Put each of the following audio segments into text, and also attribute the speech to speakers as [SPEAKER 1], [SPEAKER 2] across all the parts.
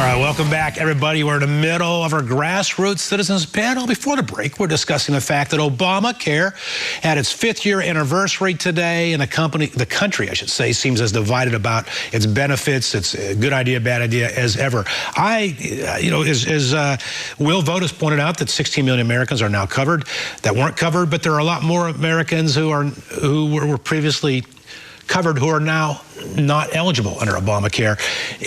[SPEAKER 1] All right, welcome back, everybody. We're in the middle of our Grassroots Citizens panel. Before the break, we're discussing the fact that Obamacare had its 5th-year anniversary today, and the country, I should say, seems as divided about its benefits, its good idea, bad idea, as ever. Will Vought has pointed out that 16 million Americans are now covered that weren't covered, but there are a lot more Americans who were previously covered who are now not eligible under Obamacare.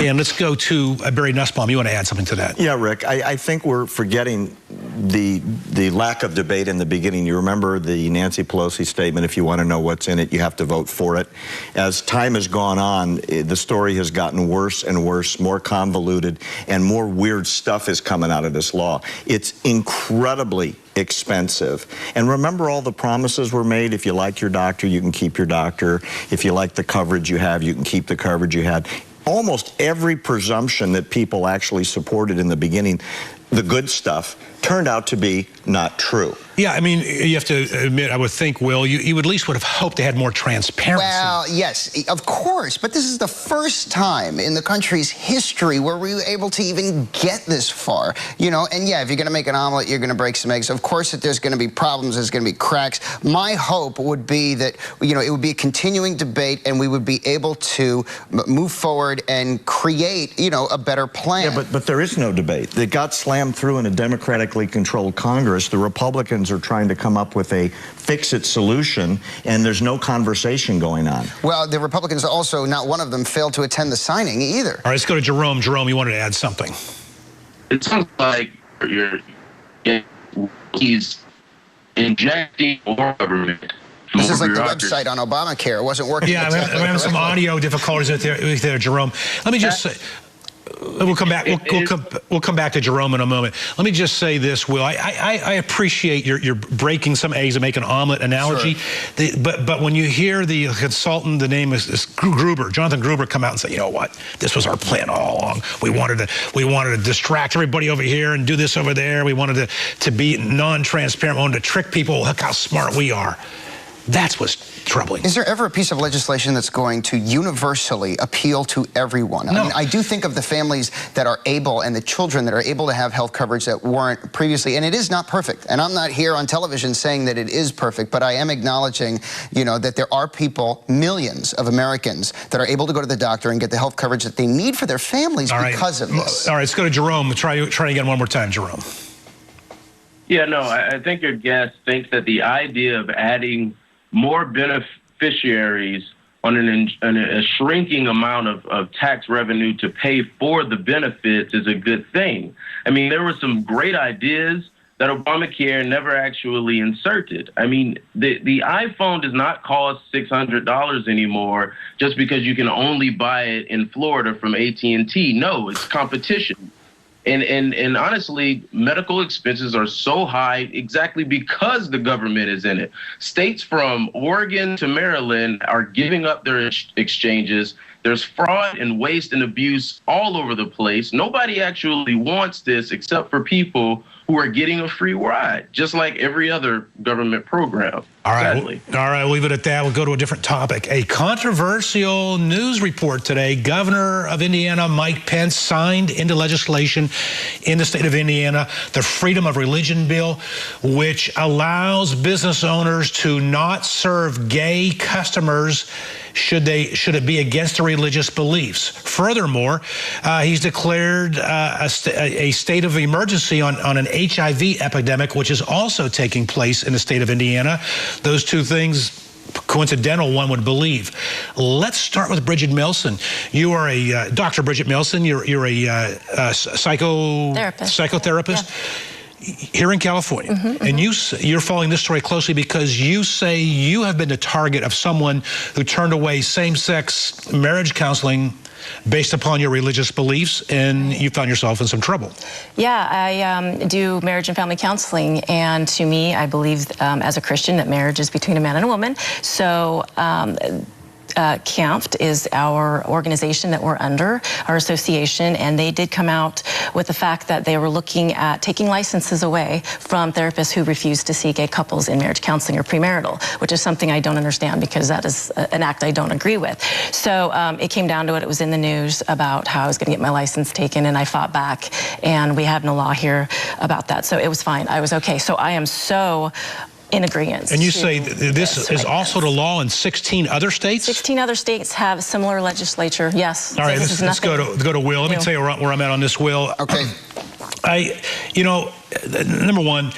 [SPEAKER 1] And let's go to Barry Nussbaum. You want to add something to that?
[SPEAKER 2] Yeah, Rick, I think we're forgetting the lack of debate in the beginning. You remember the Nancy Pelosi statement, if you want to know what's in it, you have to vote for it. As time has gone on, the story has gotten worse and worse, more convoluted, and more weird stuff is coming out of this law. It's incredibly expensive. And remember, all the promises were made. If you like your doctor, you can keep your doctor. If you like the coverage you have, you can keep the coverage you had. Almost every presumption that people actually supported in the beginning, the good stuff, turned out to be not true.
[SPEAKER 1] Yeah, I mean, you have to admit, I would think, Will, you at least would have hoped they had more transparency.
[SPEAKER 3] Well, yes, of course, but this is the first time in the country's history where we were able to even get this far, you know, and yeah, if you're going to make an omelet, you're going to break some eggs. Of course that there's going to be problems, there's going to be cracks. My hope would be that, you know, it would be a continuing debate and we would be able to move forward and create, you know, a better plan.
[SPEAKER 2] Yeah, but there is no debate. It got slammed through in a democratically controlled Congress. The Republicans are trying to come up with a fix-it solution, and there's no conversation going on.
[SPEAKER 3] Well, the Republicans also, not one of them, failed to attend the signing either.
[SPEAKER 1] All right, let's go to Jerome. Jerome, you wanted to add something.
[SPEAKER 4] It sounds like he's injecting more government.
[SPEAKER 3] This is like the website on Obamacare. It wasn't working.
[SPEAKER 1] Yeah, I'm having some audio difficulties with there, Jerome. Let me just say, we'll come back. We'll come back to Jerome in a moment. Let me just say this, Will. I appreciate your breaking some eggs and make an omelet analogy. Sure. But when you hear the consultant, the name is Gruber, Jonathan Gruber, come out and say, you know what, this was our plan all along. We wanted to distract everybody over here and do this over there. We wanted to be non-transparent. We wanted to trick people. Look how smart we are. That's what's troubling.
[SPEAKER 3] Is there ever a piece of legislation that's going to universally appeal to everyone?
[SPEAKER 1] No.
[SPEAKER 3] I mean, I do think of the families that are able and the children that are able to have health coverage that weren't previously, and it is not perfect. And I'm not here on television saying that it is perfect, but I am acknowledging, you know, that there are people, millions of Americans, that are able to go to the doctor and get the health coverage that they need for their families because of this.
[SPEAKER 1] All right, let's go to Jerome. Try again one more time, Jerome.
[SPEAKER 4] Yeah, no, I think your guest thinks that the idea of adding more beneficiaries on a shrinking amount of tax revenue to pay for the benefits is a good thing. I mean, there were some great ideas that Obamacare never actually inserted. I mean, the iPhone does not cost $600 anymore just because you can only buy it in Florida from AT&T. No, it's competition. And honestly, medical expenses are so high exactly because the government is in it. States from Oregon to Maryland are giving up their exchanges. There's fraud and waste and abuse all over the place. Nobody actually wants this except for people who are getting a free ride, just like every other government program.
[SPEAKER 1] All right, we'll leave it at that. We'll go to a different topic. A controversial news report today. Governor of Indiana, Mike Pence, signed into legislation in the state of Indiana the Freedom of Religion bill, which allows business owners to not serve gay customers should it be against their religious beliefs. Furthermore, he's declared a state of emergency on an HIV epidemic, which is also taking place in the state of Indiana. Those two things, coincidental, one would believe. Let's start with Bridget Melson. You are a Dr. Bridget Melson. You're a psychotherapist. Yeah. Here in California, and you're following this story closely because you say you have been the target of someone who turned away same-sex marriage counseling based upon your religious beliefs, and you found yourself in some trouble.
[SPEAKER 5] Yeah, I do marriage and family counseling, and to me, I believe as a Christian that marriage is between a man and a woman. So CAMFT is our organization that we're under, our association, and they did come out with the fact that they were looking at taking licenses away from therapists who refuse to see gay couples in marriage counseling or premarital, which is something I don't understand because that is an act I don't agree with. So it came down to it. It was in the news about how I was going to get my license taken, and I fought back, and we have no law here about that. So it was fine. I was okay. So I am so in agreement.
[SPEAKER 1] And you say this is also the law in 16 other states?
[SPEAKER 5] 16 other states have similar legislature, yes.
[SPEAKER 1] All right, let's go to Will. Let me tell you where I'm at on this, Will.
[SPEAKER 3] Okay.
[SPEAKER 1] Number one,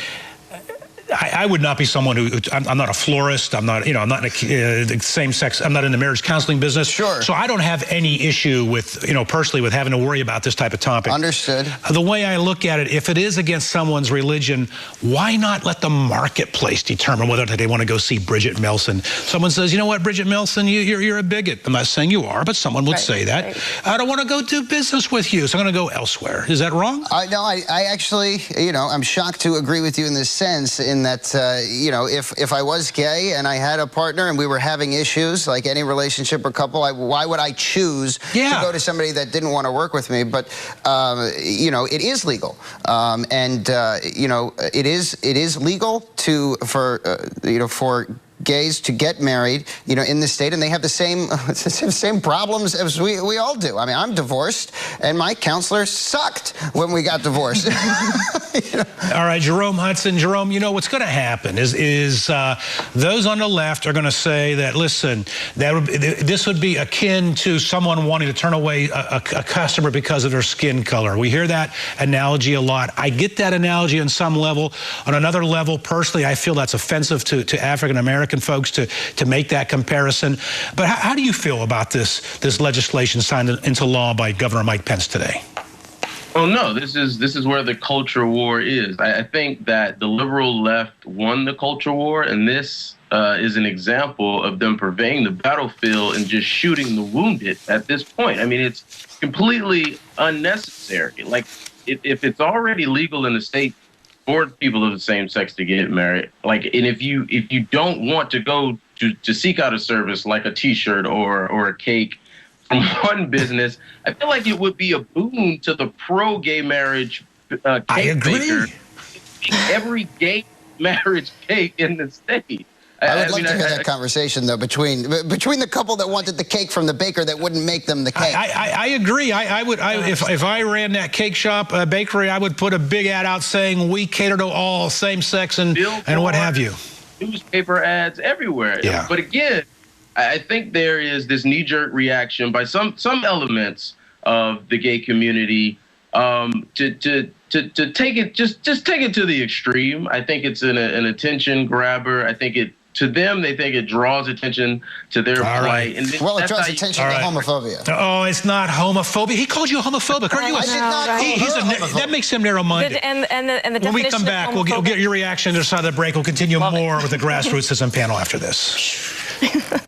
[SPEAKER 1] I would not be someone who, I'm not a florist, I'm not in the same sex, I'm not in the marriage counseling business.
[SPEAKER 3] Sure.
[SPEAKER 1] So I don't have any issue with, personally with having to worry about this type of topic.
[SPEAKER 3] Understood.
[SPEAKER 1] The way I look at it, if it is against someone's religion, why not let the marketplace determine whether they want to go see Bridget Melson? Someone says, you know what, Bridget Melson, you're a bigot. I'm not saying you are, but someone would say that. Right. I don't want to go do business with you, so I'm going to go elsewhere. Is that wrong?
[SPEAKER 3] No, I actually, I'm shocked to agree with you in this sense, in that, if I was gay and I had a partner and we were having issues, like any relationship or couple, why would I choose to go to somebody that didn't want to work with me? But, it is legal. It is legal for gays to get married, in the state, and they have the same problems as we all do. I mean, I'm divorced, and my counselor sucked when we got divorced.
[SPEAKER 1] All right, Jerome, Hudson. Jerome, what's going to happen is those on the left are going to say that, listen, this would be akin to someone wanting to turn away a customer because of their skin color. We hear that analogy a lot. I get that analogy on some level. On another level, personally, I feel that's offensive to African American folks to make that comparison. But how do you feel about this legislation signed into law by Governor Mike Pence today?
[SPEAKER 4] Well, no, this is where the culture war is. I think that the liberal left won the culture war, and this is an example of them purveying the battlefield and just shooting the wounded at this point. I mean, it's completely unnecessary. Like, if it's already legal in the state for people of the same sex to get married, and if you don't want to go to seek out a service like a T-shirt or a cake from one business, I feel like it would be a boon to the pro-gay marriage cake baker. Every gay marriage cake in the state.
[SPEAKER 3] I would love to hear that conversation, though, between the couple that wanted the cake from the baker that wouldn't make them the cake.
[SPEAKER 1] I agree. I would if I ran that cake shop bakery, I would put a big ad out saying we cater to all same sex and what have you.
[SPEAKER 4] Newspaper ads everywhere.
[SPEAKER 1] Yeah.
[SPEAKER 4] But again, I think there is this knee-jerk reaction by some elements of the gay community to take it just take it to the extreme. I think it's an attention grabber. I think to them, they think it draws attention to their plight. And
[SPEAKER 3] well, it draws attention to homophobia.
[SPEAKER 1] Oh, it's not homophobia. He called you homophobic. Aren't you?
[SPEAKER 3] I did not call her
[SPEAKER 1] that makes him narrow-minded.
[SPEAKER 5] And
[SPEAKER 1] when we come back, we'll get your reaction to the side of the break. We'll continue more with the Grassroots panel after this.